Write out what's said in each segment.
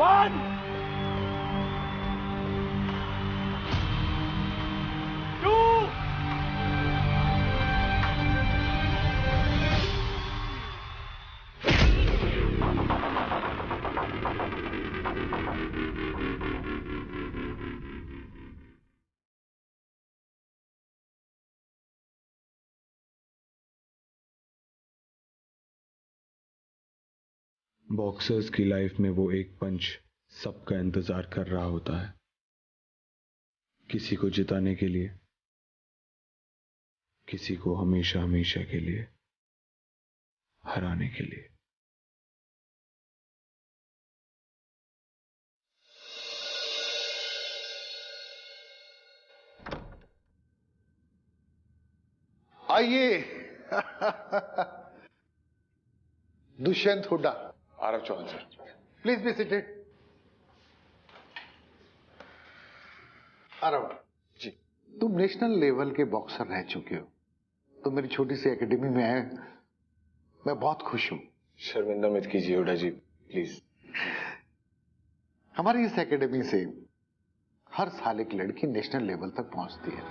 1 2 boxers की life में वो एक पंच सबका इंतजार कर रहा होता है, किसी को जिताने के लिए, किसी को हमेशा हमेशा के लिए हराने के लिए। आइए Dushyant Hooda. Aarav Chauhan sir. Please be seated. Aarav ji, तुम नेशनल लेवल के बॉक्सर रह चुके हो, तो मेरी छोटी सी एकेडमी में आए, मैं बहुत खुश हूं। शर्मिंदा मत कीजिए हुड्डा जी, प्लीज। हमारी इस एकेडमी से हर साल एक लड़की नेशनल लेवल तक पहुंचती है,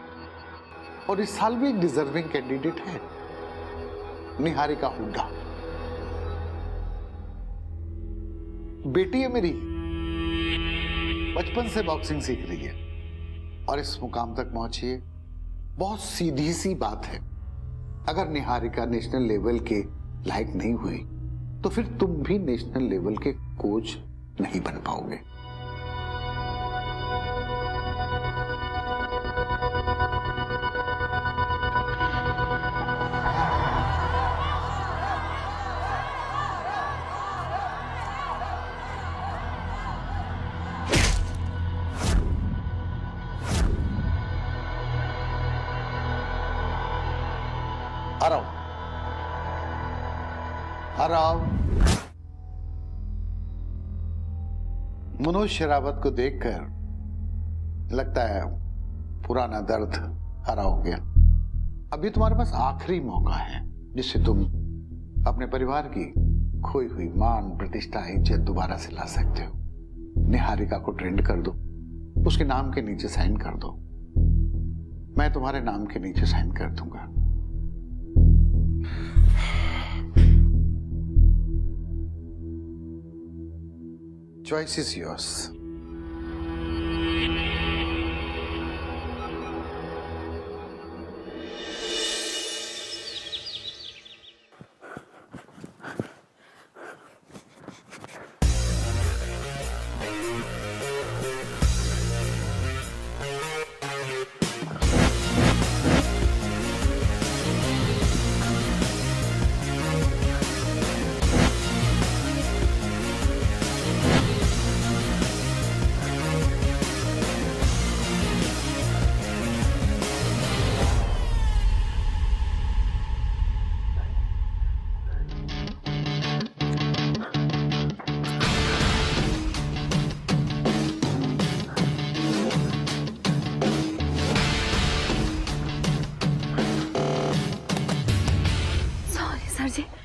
और इस साल भी एक डिजर्विंग कैंडिडेट है, निहारिका हुड्डा। बेटी है मेरी, बचपन से बॉक्सिंग सीख रही है और इस मुकाम तक पहुंची है। बहुत सीधी सी बात है, अगर निहारिका नेशनल लेवल के लायक नहीं हुई तो फिर तुम भी नेशनल लेवल के कोच नहीं बन पाओगे। हराओ। मनोज शेरावत को देखकर लगता है पुराना दर्द हरा हो गया। अभी तुम्हारे पास आखिरी मौका है जिससे तुम अपने परिवार की खोई हुई मान, प्रतिष्ठा, इज्जत दोबारा से ला सकते हो। निहारिका को ट्रेंड कर दो, उसके नाम के नीचे साइन कर दो, मैं तुम्हारे नाम के नीचे साइन कर दूंगा। Choice is yours.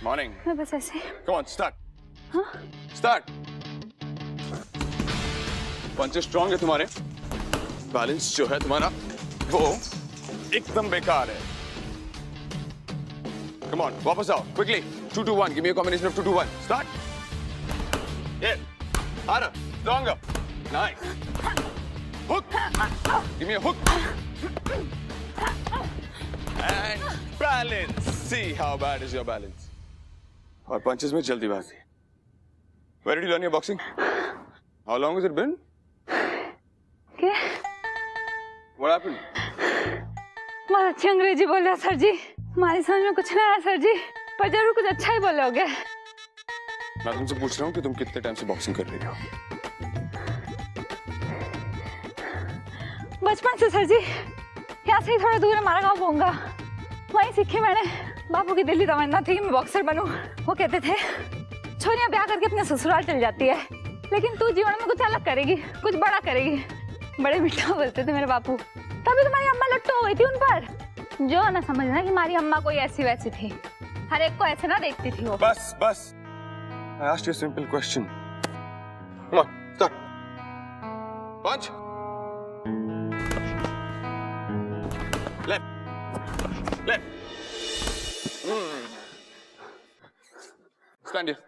Morning. मैं बस ऐसे। Come on, start. हाँ? Start. पंचेस स्ट्रॉन्ग है तुम्हारे, बैलेंस जो है तुम्हारा वो एकदम बेकार है। Come on, वापस आओ, quickly. 2-2-1. Give me a combination of 2-2-1. Start. Yeah. Harder. Stronger. Nice. Hook. Give me a hook. And balance. See how bad is your balance. और पंचेस में जल्दीबाजी। Where did you learn your boxing? How long has it been? क्या? What happened? बहुत अच्छी अंग्रेजी बोल रहा sir जी। हमारी समझ में कुछ नहीं आया सर जी, पर जरूर कुछ अच्छा ही बोलोगे। मैं तुमसे पूछ रहा हूँ कि तुम कितने टाइम से बॉक्सिंग कर रही हो? बचपन से सर जी। यहाँ से ही थोड़ा दूर हमारा गाँव बोंगा, वहीं सीखी मैंने। बापू की दिल्ली तमन्ना थी कि मैं बॉक्सर बनूं। वो कहते थे छोरियां ब्याह करके अपने ससुराल चल जाती है, लेकिन तू जीवन में कुछ अलग करेगी, कुछ बड़ा करेगी। बड़े मीठा बोलते थे मेरे बापू। तभी तुम्हारी अम्मा लट्टू हो गई थी उन पर। जो ना समझना कि हमारी अम्मा कोई ऐसी वैसी थी, हर एक को ऐसे ना देखती थी वो। बस बस, I asked you a simple question. Come on, Start. Punch. Left. Left. Stand here.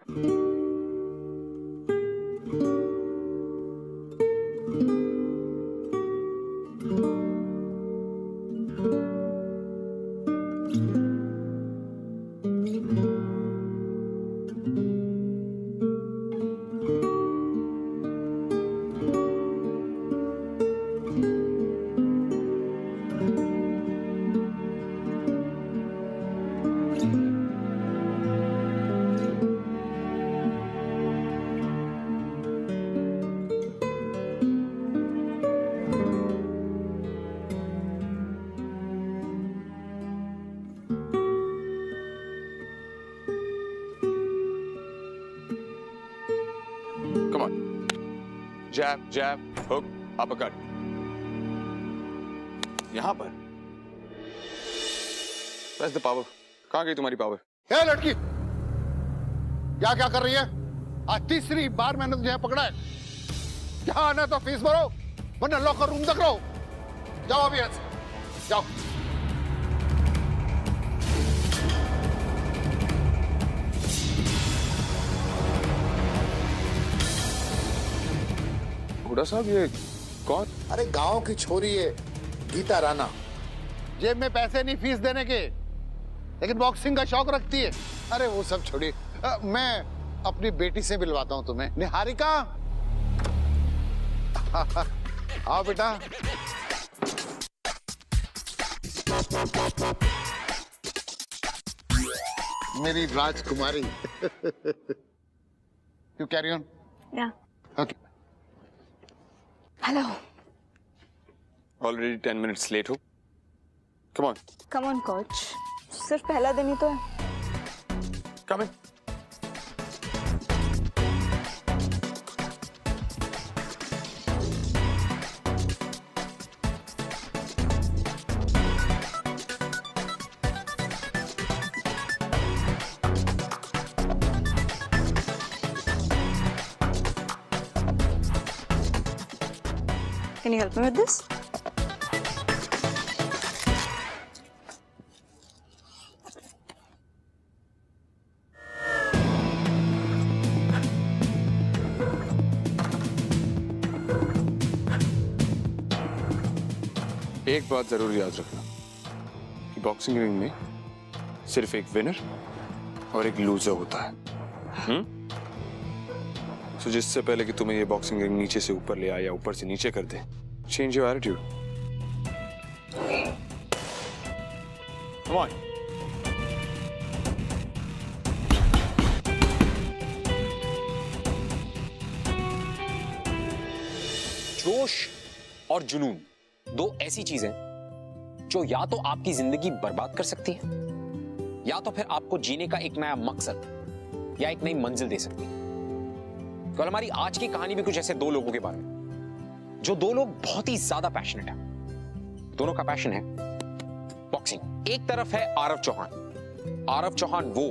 Come on. Jab, jab, hook, uppercut. यहां पर. Where's the power? कहां गई तुम्हारी पावर? क्या लड़की, क्या क्या कर रही है? आज तीसरी बार मैंने तुझे पकड़ा है. यहाँ आना तो फीस भरो, वरना लॉकर रूम तक रहो. जाओ अभी यहाँ से, जाओ. हुडा साहब, ये कौन? अरे गांव की छोरी है, गीता राणा. जेब में पैसे नहीं फीस देने के, लेकिन बॉक्सिंग का शौक रखती है. अरे वो सब छोड़िए, मैं अपनी बेटी से मिलवाता हूं तुम्हें. निहारिका, आओ बेटा. मेरी राजकुमारी. You carry on. Ya. Okay. Hello. Already 10 minutes late हो. Come on. Come on coach, सिर्फ पहला दिन ही तो है. Come in. Can you help me with this? एक बात जरूर याद रखना कि बॉक्सिंग रिंग में सिर्फ एक विनर और एक लूजर होता है. तो जिससे पहले कि तुम्हें ये बॉक्सिंग रिंग नीचे से ऊपर ले आए या ऊपर से नीचे कर दे, change your attitude. Come on. जोश और जुनून दो ऐसी चीजें जो या तो आपकी जिंदगी बर्बाद कर सकती है या तो फिर आपको जीने का एक नया मकसद या एक नई मंजिल दे सकती है. तो हमारी आज की कहानी भी कुछ ऐसे दो लोगों के बारे में, जो दो लोग बहुत ही ज्यादा पैशनेट हैं. दोनों का पैशन है बॉक्सिंग. एक तरफ है आरव चौहान. आरव चौहान वो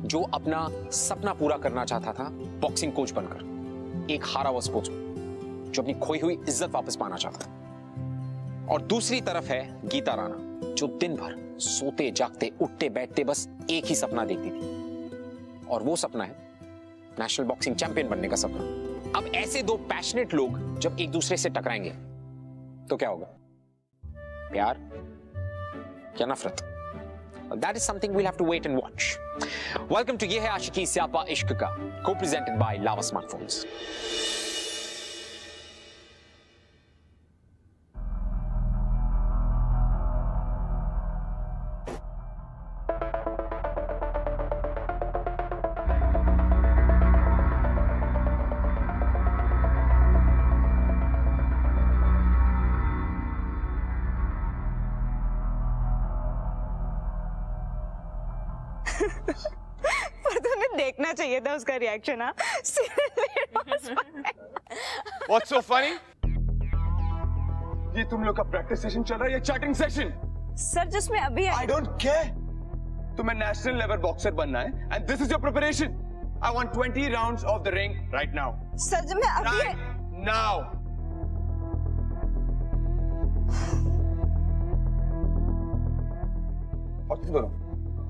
जो अपना सपना पूरा करना चाहता था बॉक्सिंग कोच बनकर, एक हारा हुआ स्पोर्ट्समैन जो अपनी खोई हुई इज्जत वापस पाना चाहता था. और दूसरी तरफ है गीता राणा, जो दिन भर सोते जागते उठते बैठते बस एक ही सपना देखती थी, और वो सपना है नेशनल बॉक्सिंग चैंपियन बनने का सपना. अब ऐसे दो पैशनेट लोग जब एक दूसरे से टकराएंगे तो क्या होगा? प्यार या नफरत? That is something we'll have to wait and watch. Welcome to ये है आशिकी स्यापा इश्क का, co-presented by Lava Smartphones. पर तुम्हें देखना चाहिए था उसका रिएक्शन. हाँ, What's so funny? ये तुम लोग का प्रैक्टिस सेशन चल रहा है या चैटिंग सेशन? सर जिसमें अभी I don't care. तुम्हें नेशनल लेवल बॉक्सर बनना है and this is your preparation. I want 20 rounds of the ring right now. Sir ji मैं अभी Right now.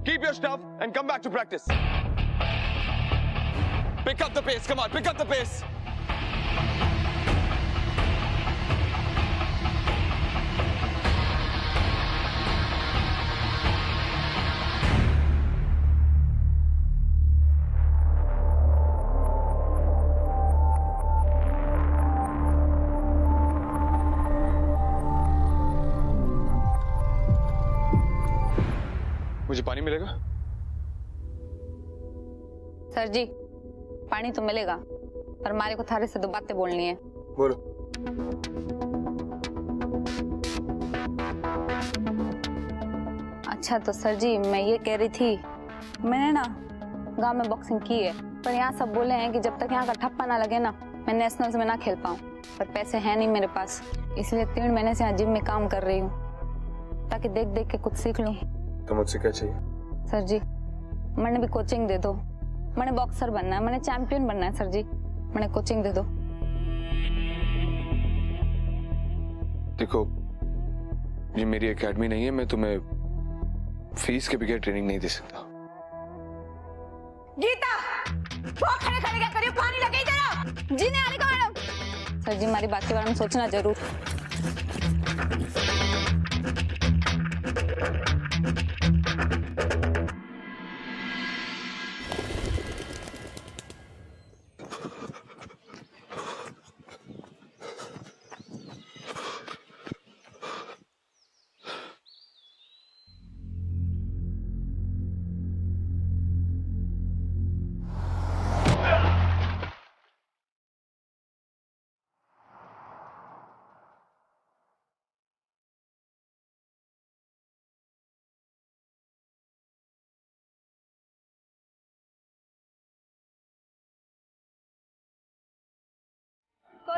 Keep your stuff and come back to practice. Pick up the pace. Come on, pick up the pace. मुझे पानी मिलेगा? Sir जी पानी तो मिलेगा, पर हमारे को थारे से 2 बातें बोलनी है। बोलो। अच्छा तो सर जी मैं ये कह रही थी, मैंने ना गांव में बॉक्सिंग की है, पर यहाँ सब बोले हैं कि जब तक यहाँ का ठप्पा ना लगे ना मैं नेशनल्स में ना खेल पाऊँ, पर पैसे हैं नहीं मेरे पास, इसलिए 3 महीने से यहाँ जिम में काम कर रही हूँ ताकि देख देख के कुछ सीख लूँ। तो मुझसे क्या चाहिए? सर जी मैंने भी कोचिंग दे दो, मैंने बॉक्सर बनना है, मैंने चैंपियन बनना है सर जी, मैंने कोचिंग दे दो। देखो ये मेरी एकेडमी नहीं है, मैं तुम्हें फीस के बगैर ट्रेनिंग नहीं दे सकता। गीता वो खड़े खड़े क्या करियो, पानी लगे इधर। जी नहीं आ रही का मैडम। सर जी हमारी बात के बारे में सोचना जरूर।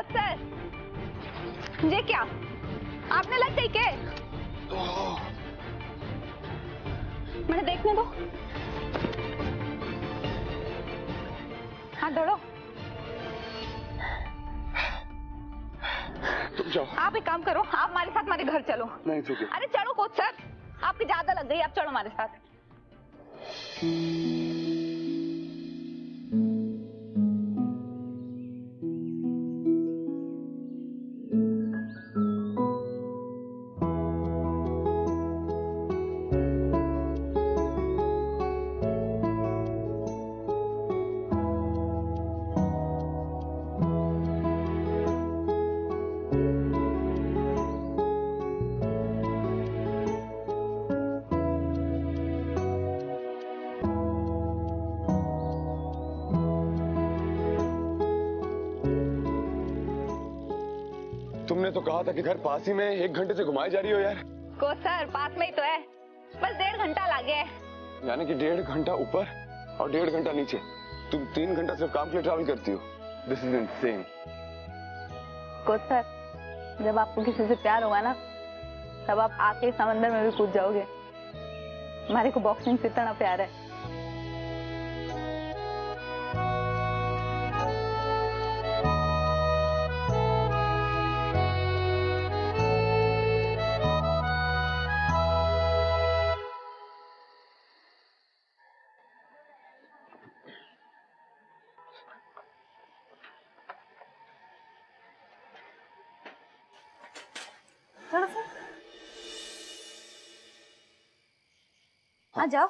सर ये क्या आपने लग गई के? मैंने देखने दो। हाँ दौड़ो। तुम जाओ। आप एक काम करो, आप हमारे साथ हमारे घर चलो। नहीं ठीक है। अरे चलो कोच सर, आपकी ज्यादा लग गई, आप चलो हमारे साथ। तुमने तो कहा था कि घर पास ही में, 1 घंटे से घुमाई जा रही हो यार। कोच सर पास में ही तो है, बस 1.5 घंटा लगे है। यानी कि 1.5 घंटा ऊपर और 1.5 घंटा नीचे। तुम 3 घंटा सिर्फ काम के लिए ट्रैवल करती हो। This is insane. Coach sir जब आपको किसी से प्यार होगा ना, तब आप आके समंदर में भी कूद जाओगे। हमारे को बॉक्सिंग से इतना प्यार है। आ जाओ।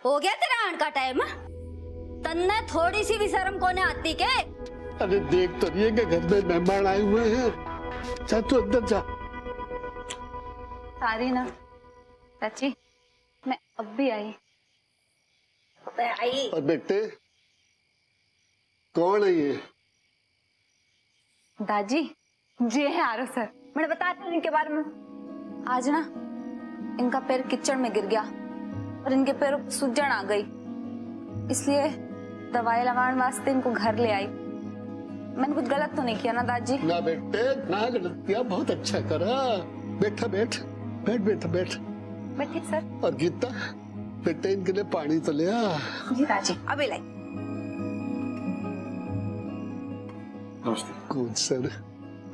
हो गया तेरा आने का टाइम? तन्ने थोड़ी सी भी शर्म कोने आती के? अरे देख तो ये कि घर में मेहमान आए हुए हैं। जा तू अंदर जा। सारी ना चाची, मैं अब भी आई। आई और बेटे कौन है ये? दादी जी है आरो सर, मैंने बताया था इनके बारे में। आज ना इनका पैर कीचड़ में गिर गया और इनके पैरों में सूजन आ गई, इसलिए दवाई लगाने वास्ते इनको घर ले आई। मैंने कुछ गलत तो नहीं किया ना दादी? ना बेटे ना गलत किया, बहुत अच्छा करा। बैठा बैठ बैठ बेटा बैठ। बैठिए सर। और गीता बेटा इनके लिए पानी तो ले आ। जी दादी अभी लाई। कौन सर,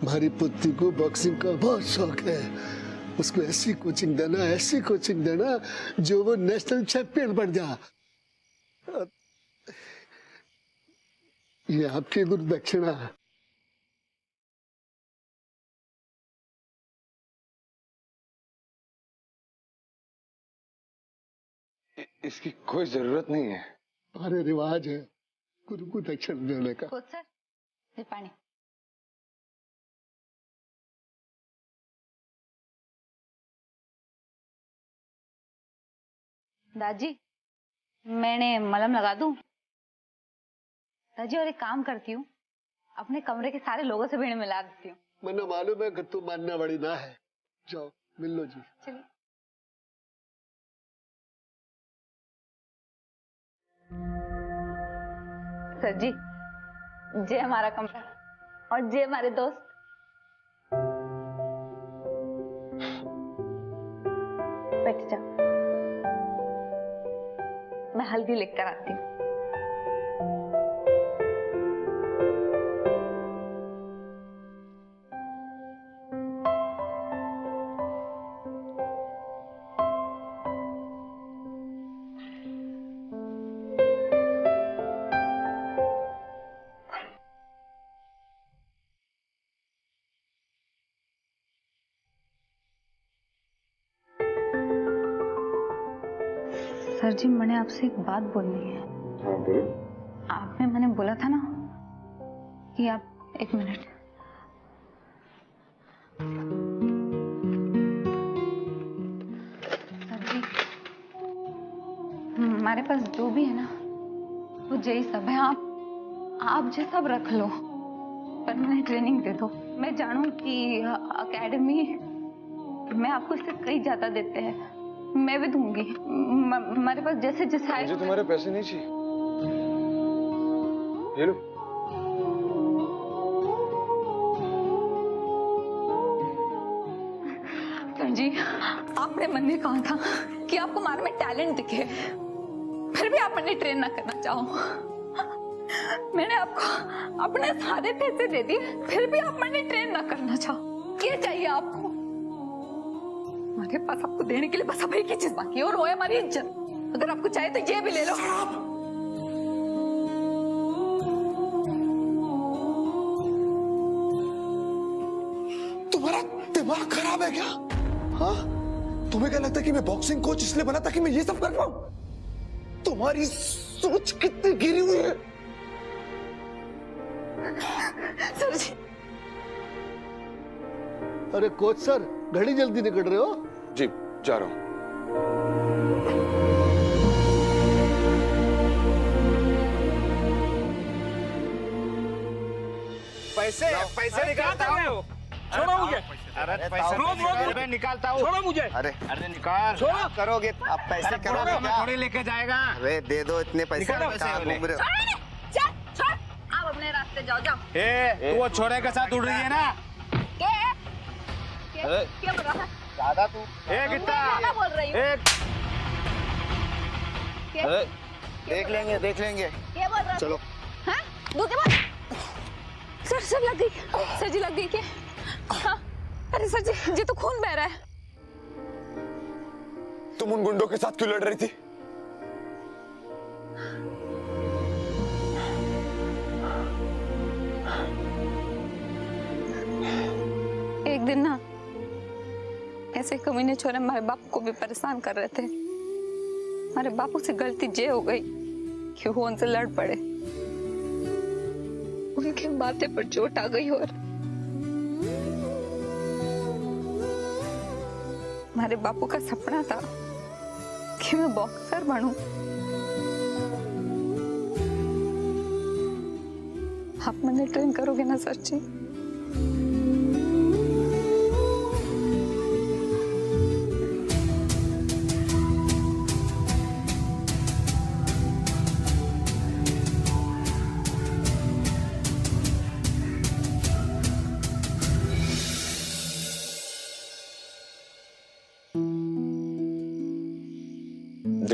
हमारी पुत्री को बॉक्सिंग का बहुत शौक है। उसको ऐसी कोचिंग देना, ऐसी कोचिंग देना जो वो नेशनल चैंपियन बन जा। ये आपकी गुरु दक्षिणा है। इसकी कोई जरूरत नहीं है। हमारे रिवाज है गुरु को दक्षिणा देने का। सर ये पानी। दादी मैंने मलहम लगा दूं? दादी और एक काम करती हूँ, अपने कमरे के सारे लोगों से भीड़ मिला देती हूँ। मैंने मालूम है कि तू मानने वाली ना है। जाओ मिल लो जी। चलिए। सर जी जे हमारा कमरा और जे हमारे दोस्त। बैठ जाओ, मैं हल्दी लेकर आती हूँ। सर जी मैंने आपसे एक बात बोलनी है। हाँ बोलो। आपने मैंने बोला था ना कि आप एक मिनट। सर जी हमारे पास जो भी है ना वो जय सब है। आप जो सब रख लो, पर मुझे ट्रेनिंग दे दो। मैं जानूं कि एकेडमी में आपको इससे कई ज्यादा देते हैं, मैं भी दूंगी। हमारे पास जैसे जैसे आए। मुझे तुम्हारे पैसे नहीं चाहिए। ये लो। सर जी आपने मन में कहा था कि आपको मार में टैलेंट दिखे, फिर भी आप मुझे ट्रेन ना करना चाहो। मैंने आपको अपने सारे पैसे दे दिए, फिर भी आप मुझे ट्रेन ना करना चाहो। क्या चाहिए आपको? हमारे पास आपको देने के लिए बस अब एक ही चीज बाकी है और वो है हमारी इज्जत। अगर आपको चाहिए तो ये भी ले लो। तुम्हारा दिमाग खराब है क्या? हाँ, तुम्हें क्या लगता है कि मैं बॉक्सिंग कोच इसलिए बना था कि मैं ये सब कर पाऊं? तुम्हारी सोच कितनी गिरी हुई है। सर जी। अरे कोच सर, घड़ी जल्दी निकल रहे हो? जी जा रहा हूं। पैसे पैसे निकालता हूँ। छोड़ो मुझे। अरे पैसे निकालता हूँ। छोड़ो मुझे। अरे निकाल। छोड़ो। करोगे आप पैसे करोगे क्या? थोड़ी लेके जाएगा। अरे दे दो इतने पैसे। आप अपने रास्ते जाओ। तू वो छोरे के साथ उड़ रही है ना? क्या बोल रहा है? दादा तू कितना बोल रही हूँ? देख लेंगे। क्या बोल रहा है? चलो। हाँ? दूध बोल। सर लग गई। सर जी लग गई क्या? हाँ। अरे सर जी तो खून बह रहा है। तुम उन गुंडों के साथ क्यों लड़ रही थी? एक दिन ना ऐसे कमीने छोरे हमारे बापू को भी परेशान कर रहे थे। हमारे बापू से गलती ये हो गई कि वो उनसे लड़ पड़े। उनके माथे पर चोट आ गई और हमारे बापू का सपना था कि मैं बॉक्सर बनूं। आप मुझे ट्रेन करोगे ना सर जी?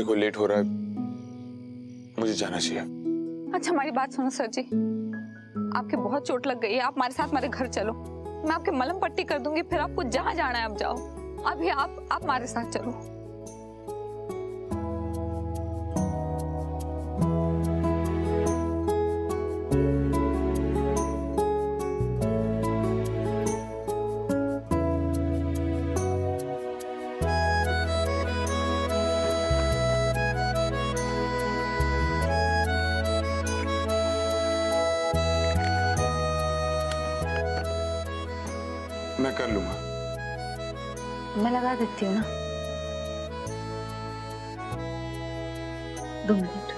को लेट हो रहा है, मुझे जाना चाहिए। अच्छा हमारी बात सुनो सर जी, आपके बहुत चोट लग गई है, आप हमारे साथ हमारे घर चलो, मैं आपके मलहम पट्टी कर दूंगी, फिर आपको जहाँ जाना है आप जाओ। अभी आप हमारे साथ चलो। मैं कर लूंगा। मैं लगा देती हूँ ना, 2 मिनट।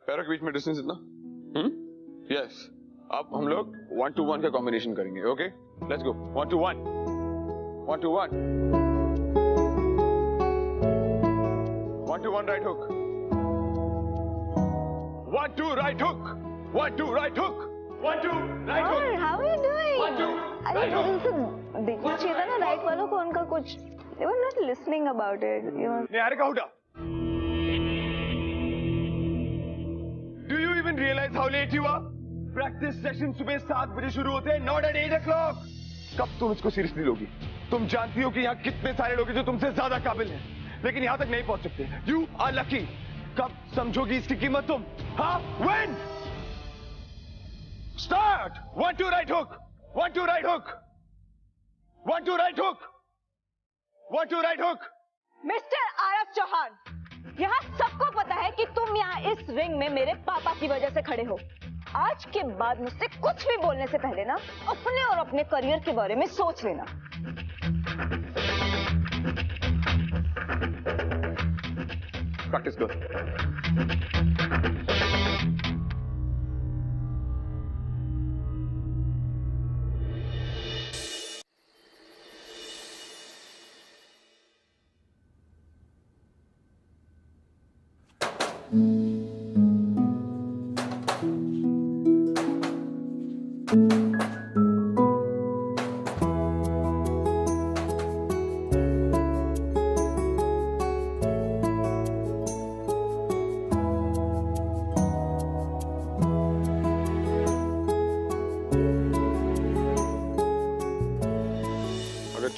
पैरों के बीच में डिस्टेंस इतना? यस। अब हम लोग 1 to 1 का कॉम्बिनेशन करेंगे। Okay, let's go. 1 to 1, 1 to 1, 1 to 1 right hook, 1 2 right hook, 1 2 right hook, 1 2 right hook। How are you doing? 1 2 अरे देखना चाहिए था ना राइट वालों को, उनका कुछ they were not listening about it, you know। Niharika Hooda, do you even realize how late you are? Practice session सुबह 7 बजे शुरू होते हैं, not at 8 o'clock। कब तुम इसको सीरियसली लोगी? तुम जानती हो कि यहाँ कितने सारे लोग हैं जो तुमसे ज्यादा काबिल हैं, लेकिन यहाँ तक नहीं पहुंच सकते। You are lucky। कब समझोगी इसकी कीमत तुम? हाँ? When? Start! 1 2 right hook, 1 2 right hook, 1 2 right hook, 1 2 right hook। Mister आरफ चौहान, यहाँ सबको पता है कि तुम यहाँ इस रिंग में मेरे पापा की वजह से खड़े हो। आज के बाद मुझसे कुछ भी बोलने से पहले ना अपने और अपने करियर के बारे में सोच लेना। प्रैक्टिस करो।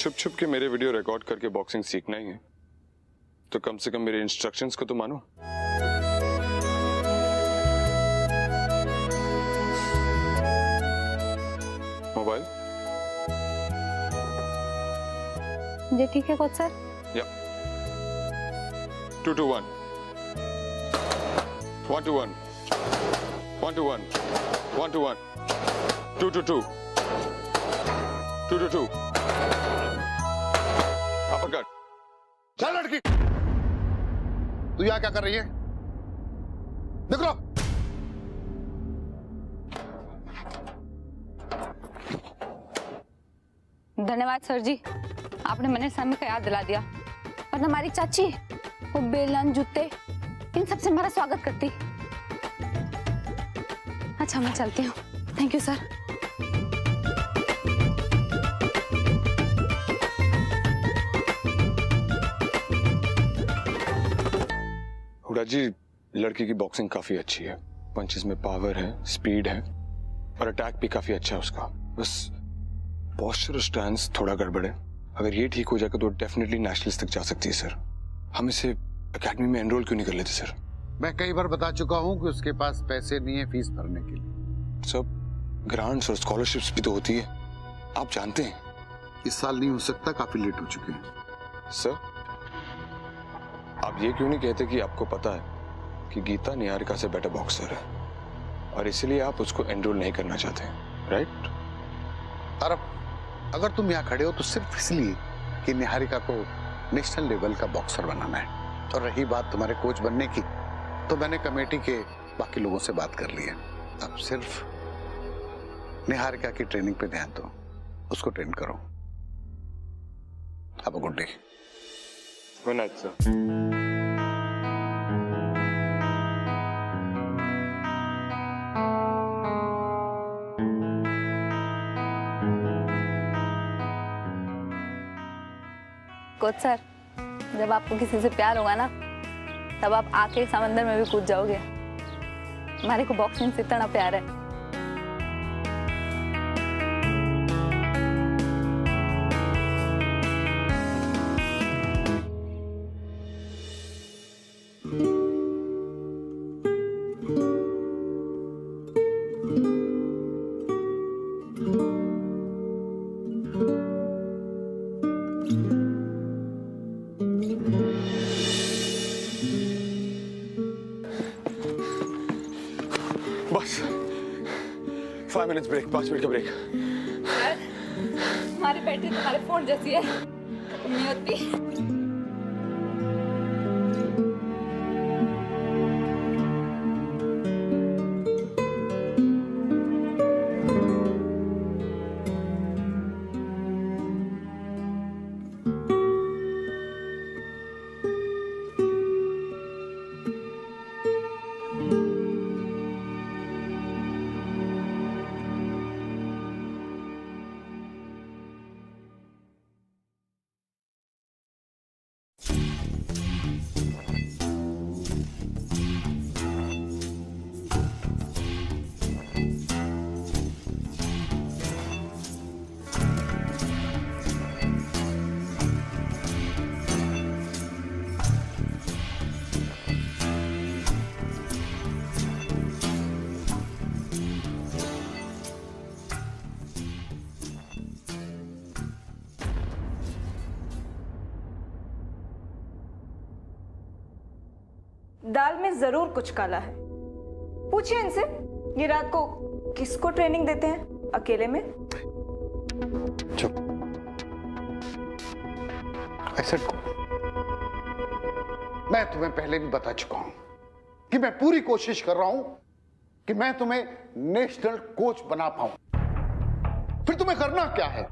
छुप छुप के मेरे वीडियो रिकॉर्ड करके बॉक्सिंग सीखना ही है तो कम से कम मेरे इंस्ट्रक्शंस को तो मानो। मोबाइल जी ठीक है कोच सर। या 2 to 1, 1 to 1, 1 to 1, 1 to 1, 2 to 2, 2 to 2। चल लड़की, तू यहाँ क्या कर रही है? देख लो। धन्यवाद सर जी, आपने मैंने समय का याद दिला दिया, वरना हमारी चाची वो बेलन जूते इन सब से हमारा स्वागत करती। अच्छा मैं चलती हूँ, थैंक यू सर। हुडा जी, लड़की की बॉक्सिंग काफी अच्छी है, पंचेस में पावर है, स्पीड है और अटैक भी काफी अच्छा है उसका। बस पोस्चर और स्टैंस थोड़ा गड़बड़ है। अगर ये ठीक हो जाएगा तो डेफिनेटली नेशनल्स तक जा सकती है सर। हम इसे एकेडमी में एनरोल क्यों नहीं कर लेते सर? मैं कई बार बता चुका हूं कि उसके पास पैसे नहीं है फीस भरने के लिए। सब ग्रांट्स और स्कॉलरशिप्स भी तो होती है, आप जानते हैं। इस साल नहीं हो सकता, काफी लेट हो चुके हैं। सर, आप ये क्यों नहीं कहते कि आपको पता है कि गीता निहारिका से बेटर बॉक्सर है और इसलिए आप उसको एनरोल नहीं करना चाहते, राइट? अगर तुम यहाँ खड़े हो तो सिर्फ इसलिए कि निहारिका को नेशनल लेवल का बॉक्सर बनाना है। और रही बात तुम्हारे कोच बनने की, तो मैंने कमेटी के बाकी लोगों से बात कर ली है। अब सिर्फ निहारिका की ट्रेनिंग पे ध्यान दो, उसको ट्रेन करो। अब good day. Good night sir. Coach sir, जब आपको किसी से प्यार होगा ना, तब आप आके समंदर में भी कूद जाओगे। हमारे को बॉक्सिंग से इतना प्यार है। बस 5 मिनट्स ब्रेक, 5 मिनट का ब्रेक। हमारी बैटरी तुम्हारे फोन जैसी है, नहीं होती। दाल में जरूर कुछ काला है। पूछिए इनसे, ये रात को किसको ट्रेनिंग देते हैं अकेले में? चुप। ऐसे मैं तुम्हें पहले भी बता चुका हूं कि मैं पूरी कोशिश कर रहा हूं कि मैं तुम्हें नेशनल कोच बना पाऊं। फिर तुम्हें करना क्या है?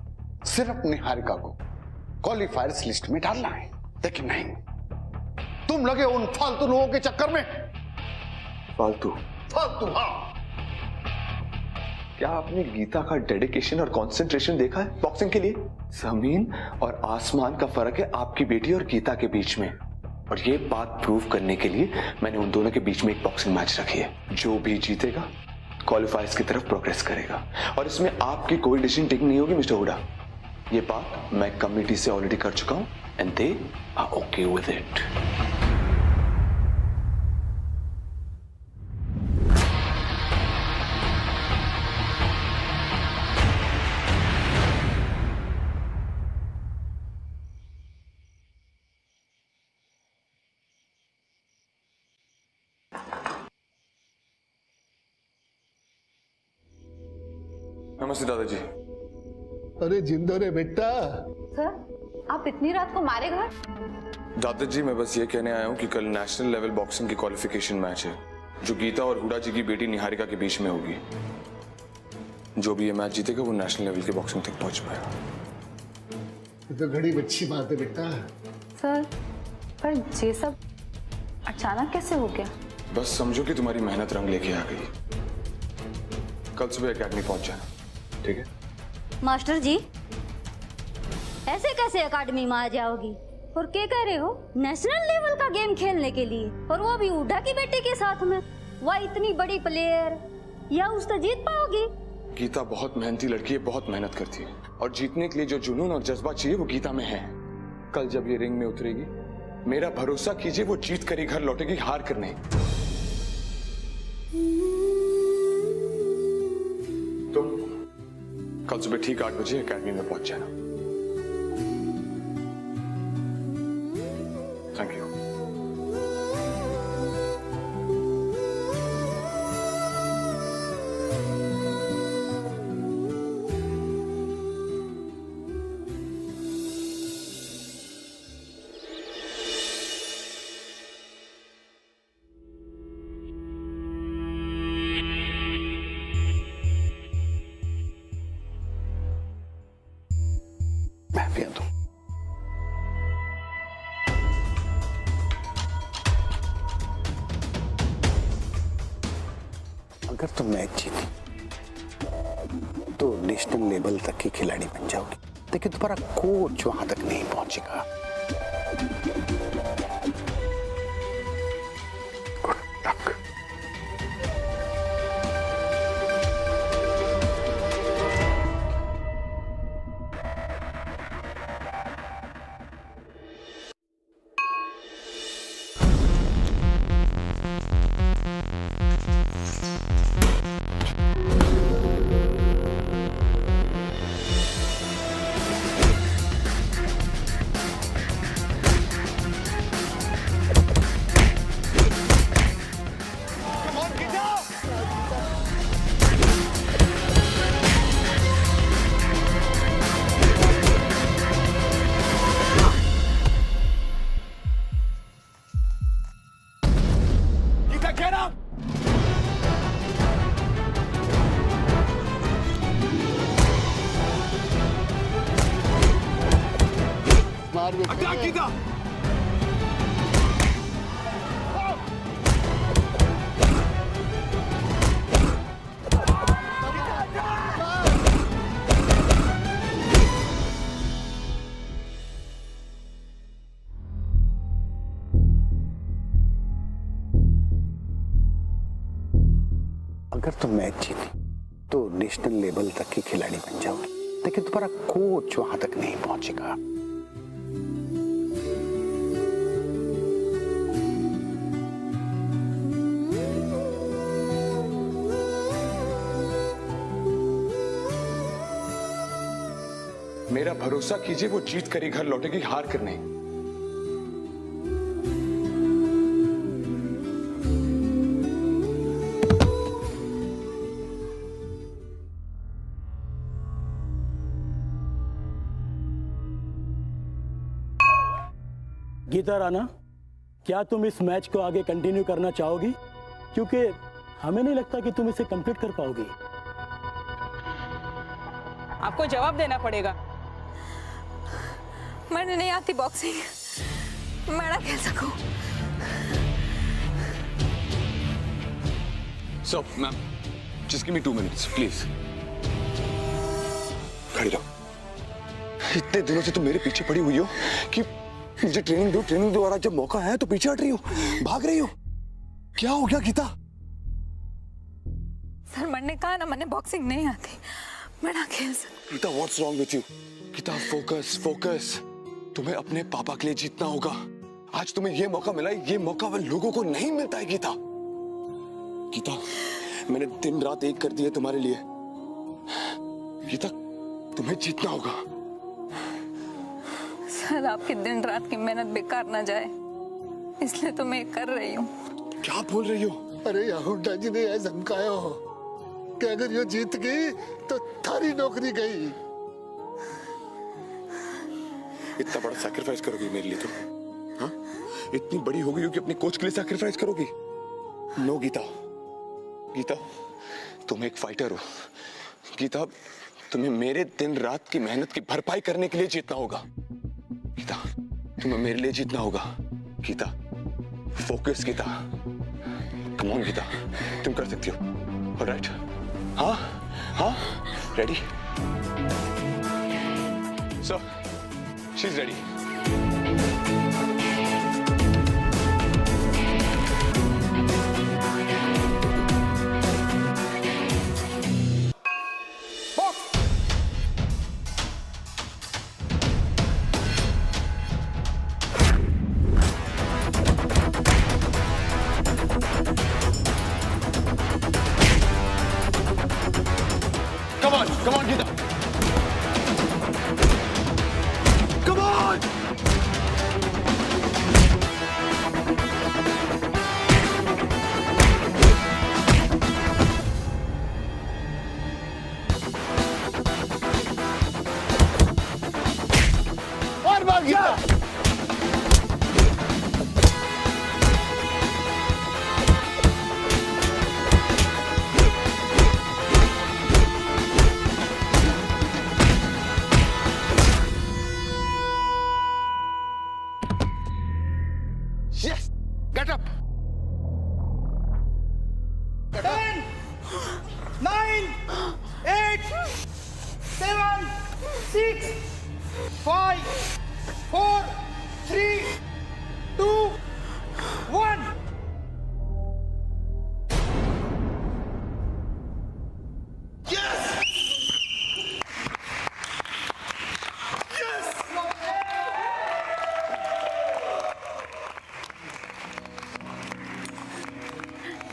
सिर्फ निहारिका को क्वालिफायर्स लिस्ट में डालना है। लेकिन नहीं, तुम लगे उन फालतू लोगों के चक्कर में। फालतू? हाँ। क्या आपने गीता का डेडिकेशन और कंसंट्रेशन देखा है बॉक्सिंग के लिए? जमीन और आसमान का फर्क है आपकी बेटी और गीता के बीच में। और ये बात प्रूव करने के लिए मैंने उन दोनों के बीच में एक बॉक्सिंग मैच रखी है। जो भी जीतेगा क्वालिफायर्स की तरफ प्रोग्रेस करेगा, और इसमें आपकी कोई डिसीजन टेकिंग नहीं होगी मिस्टर हुडा। ये बात मैं कमिटी से ऑलरेडी कर चुका हूं and they are okay with it. नमस्ते दादाजी। अरे जिंदो रे बेटा। सर, आप इतनी रात को हमारे घर? दादाजी, मैं बस ये कहने आया हूँ कि कल नेशनल लेवल बॉक्सिंग की क्वालिफिकेशन मैच है, जो गीता और हुडा जी की बेटी निहारिका के बीच में होगी। जो भी ये मैच जीतेगा वो नेशनल लेवल की बॉक्सिंग तक पहुंच पाएगा। ये तो बड़ी अच्छी बात है बेटा। सर, पर ये सब अचानक कैसे हो गया? बस समझो कि तुम्हारी मेहनत रंग लेके आ गई। कल सुबह एकेडमी पहुंच जाना, ठीक है? मास्टर जी, ऐसे कैसे एकेडमी में आ जाओगी? और क्या कह रहे हो? नेशनल लेवल का गेम खेलने के लिए, और वो भी हुडा की बेटे के साथ में? वह इतनी बड़ी प्लेयर, या उससे जीत पाओगी? गीता बहुत मेहनती लड़की है, बहुत मेहनत करती है, और जीतने के लिए जो जुनून और जज्बा चाहिए वो गीता में है। कल जब ये रिंग में उतरेगी, मेरा भरोसा कीजिए वो जीत कर ही घर लौटेगी, हार कर नहीं। कल सुबह ठीक 8 बजे एकेडमी में पहुंच जाना। Thank you. मैं पिया दूं। अगर तुम मैच जीती तो नेशनल लेवल तक की खिलाड़ी बन जाओगी, लेकिन तुम्हारा कोच वहां तक नहीं पहुंचेगा। Good luck. अटैक गीता। अगर तुम मैच जीती तो नेशनल लेवल तक की खिलाड़ी बन जाओगी, लेकिन तुम्हारा कोच वहां तक नहीं पहुंचेगा। मेरा भरोसा कीजिए, वो जीत कर ही घर लौटेगी, हार कर नहीं। गीता राणा, क्या तुम इस मैच को आगे कंटिन्यू करना चाहोगी? क्योंकि हमें नहीं लगता कि तुम इसे कंप्लीट कर पाओगी। आपको जवाब देना पड़ेगा। मैंने नहीं आती बॉक्सिंग, मैं ना खेल सकूं। So ma'am, just give me 2 minutes please. खड़ी रहो। इतने दिनों से तुम मेरे पीछे पड़ी हुई हो कि मुझे ट्रेनिंग दो और आज जब मौका है तो पीछे हट रही हो, भाग रही हो। क्या हो गया गीता? सर मैंने कहा ना, मैंने बॉक्सिंग नहीं आती, मैं ना खेल सकती। Geeta, what's wrong with you? Geeta focus focus. तुम्हें अपने पापा के लिए जीतना होगा। आज तुम्हें यह मौका मिला, ये मौका वह लोगों को नहीं मिलता है गीता। गीता, मैंने दिन रात एक कर दिया तुम्हारे लिए। गीता, तुम्हें जीतना होगा। सर आपकी दिन रात की मेहनत बेकार ना जाए, इसलिए तो मैं कर रही हूँ। क्या बोल रही हो? अरे हुड्डा जी ने ऐसा धमकाया हो कि अगर ये जीत गई तो थारी नौकरी गई। इतना बड़ा सैक्रिफाइस करोगी मेरे लिए तुम? हाँ? इतनी बड़ी हो गई हो कि अपने कोच के लिए सैक्रिफाइस करोगी? नो गीता। गीता, तुम एक फाइटर हो। गीता, तुम्हें मेरे दिन रात की मेहनत की भरपाई करने के लिए जीतना होगा। गीता, तुम्हें मेरे लिए जीतना होगा। Geeta, focus Geeta. Come on Geeta, तुम कर सकती हो। ऑलराइट? हाँ हाँ, ready? So she is ready. Come on, Geeta. Yes! Get up! 10, 9, 8, 7, 6, 5, 4, 3, 2, 1.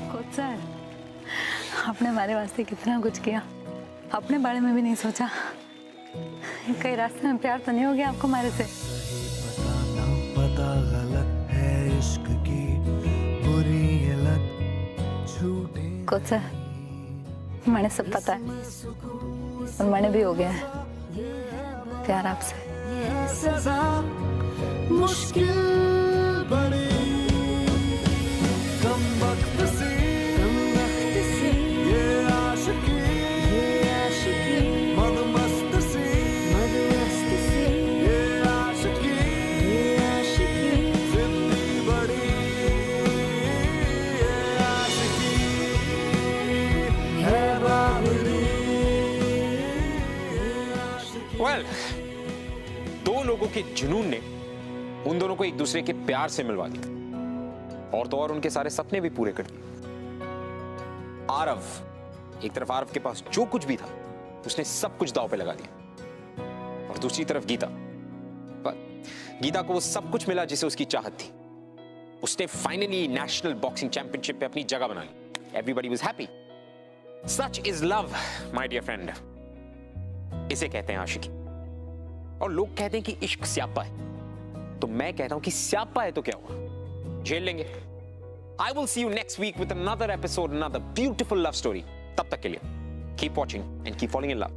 Coach sir, आपने हमारे वास्ते कितना कुछ किया, अपने बारे में भी नहीं सोचा। कहीं रास्ते में प्यार तो नहीं हो गया आपको हमारे से? पता गलत है इश्क की बुरी ये लत झूठे। कोच सर, मैंने सब पता है और मैंने भी हो गया है प्यार आपसे। सजा मुश्किल बड़ी कम वक्त से ये आशिकी मदमस्त से ये आशिकी जिंदगी बड़ी ये आशिकी है बाबरी। Well, दो लोगों के जुनून ने उन दोनों को एक दूसरे के प्यार से मिलवा दिया और तो और उनके सारे सपने भी पूरे कर दिए। आरव, एक तरफ आरव के पास जो कुछ भी था उसने सब कुछ दांव पे लगा दिया और दूसरी तरफ गीता, पर गीता को वो सब कुछ मिला जिसे उसकी चाहत थी। उसने फाइनली नेशनल बॉक्सिंग चैंपियनशिप पे अपनी जगह बना ली। Everybody was happy. Such is love my dear friend. इसे कहते हैं आशिकी। और लोग कहते हैं कि इश्क स्यापा है, तो मैं कहता हूं कि स्यापा है तो क्या हुआ, झेल लेंगे। I will see you next week with another episode, another beautiful love story. तब तक के लिए keep watching and keep falling in love.